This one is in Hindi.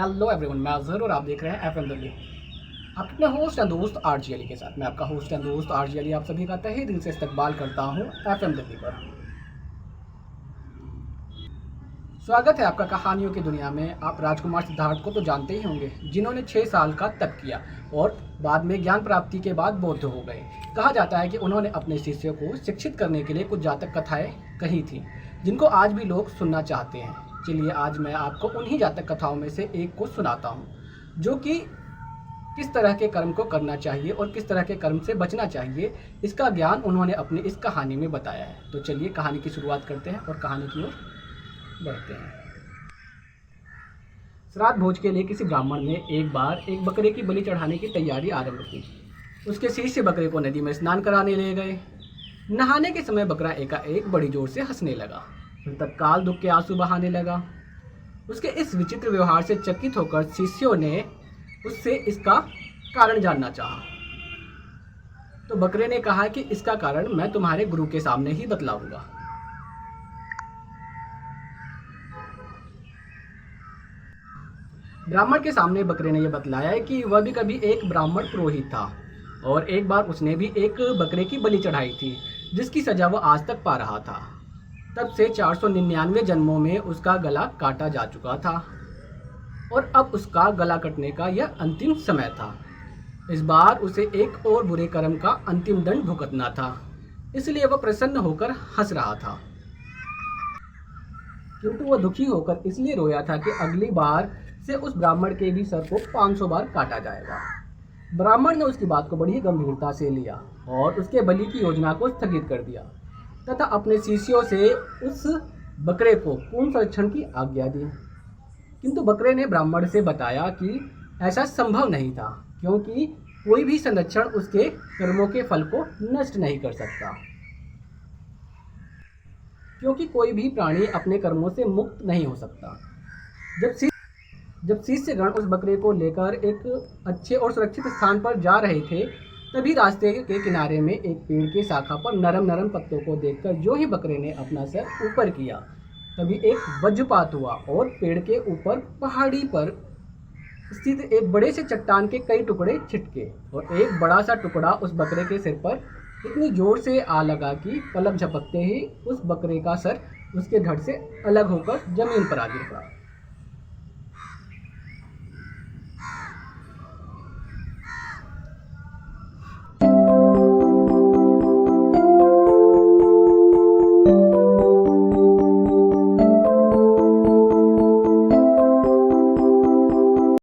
हेलो एवरीवन, मैं अजहर और आप देख रहे हैं एफएम दिल्ली। आप अपने होस्ट एंड दोस्त आरजी अली के साथ। मैं आपका होस्ट एंड दोस्त आरजी अली आप सभी का तहे दिल से इस्तकबाल करता हूं एफएम दिल्ली पर। स्वागत है आपका कहानियों की दुनिया में। आप राजकुमार सिद्धार्थ को तो जानते ही होंगे, जिन्होंने 6 साल का तप किया और बाद में ज्ञान प्राप्ति के बाद बौद्ध हो गए। कहा जाता है कि उन्होंने अपने शिष्यों को शिक्षित करने के लिए कुछ जातक कथाएं कही थी, जिनको आज भी लोग सुनना चाहते हैं। चलिए आज मैं आपको उन्हीं जातक कथाओं में से एक को सुनाता हूँ, जो कि किस तरह के कर्म को करना चाहिए और किस तरह के कर्म से बचना चाहिए, इसका ज्ञान उन्होंने अपनी इस कहानी में बताया है। तो चलिए कहानी की शुरुआत करते हैं और कहानी की ओर बढ़ते हैं। श्राद्ध भोज के लिए किसी ब्राह्मण ने एक बार एक बकरे की बलि चढ़ाने की तैयारी आरंभ की। उसके शिष्य बकरे को नदी में स्नान कराने ले गए। नहाने के समय बकरा एकाएक बड़ी जोर से हंसने लगा, फिर तत्काल दुख के आंसू बहाने लगा। उसके इस विचित्र व्यवहार से चकित होकर शिष्यों ने उससे इसका कारण जानना चाहा। तो बकरे ने कहा कि इसका कारण मैं तुम्हारे गुरु के सामने ही बतलाऊंगा। ब्राह्मण के सामने बकरे ने यह बतलाया कि वह भी कभी एक ब्राह्मण पुरोहित था और एक बार उसने भी एक बकरे की बलि चढ़ाई थी, जिसकी सजा वह आज तक पा रहा था। तब से 499 जन्मों में उसका गला काटा जा चुका था और अब उसका गला कटने का यह अंतिम समय था। इस बार उसे एक और बुरे कर्म का अंतिम दंड भुगतना था, इसलिए वह प्रसन्न होकर हंस रहा था। किंतु वह दुखी होकर इसलिए रोया था कि अगली बार से उस ब्राह्मण के भी सर को 500 बार काटा जाएगा। ब्राह्मण ने उसकी बात को बड़ी गंभीरता से लिया और उसके बलि की योजना को स्थगित कर दिया तथा अपने शिष्यों से उस बकरे को पूर्ण संरक्षण की आज्ञा दी। किंतु बकरे ने ब्राह्मण से बताया कि ऐसा संभव नहीं था, क्योंकि कोई भी संरक्षण उसके कर्मों के फल को नष्ट नहीं कर सकता, क्योंकि कोई भी प्राणी अपने कर्मों से मुक्त नहीं हो सकता। जब शिष्यगण उस बकरे को लेकर एक अच्छे और सुरक्षित स्थान पर जा रहे थे, तभी रास्ते के किनारे में एक पेड़ की शाखा पर नरम नरम पत्तों को देखकर जो ही बकरे ने अपना सर ऊपर किया, तभी एक वज्रपात हुआ और पेड़ के ऊपर पहाड़ी पर स्थित एक बड़े से चट्टान के कई टुकड़े छिटके और एक बड़ा सा टुकड़ा उस बकरे के सिर पर इतनी जोर से आ लगा कि पलक झपकते ही उस बकरे का सर उसके धड़ से अलग होकर जमीन पर आ गिर पड़ा।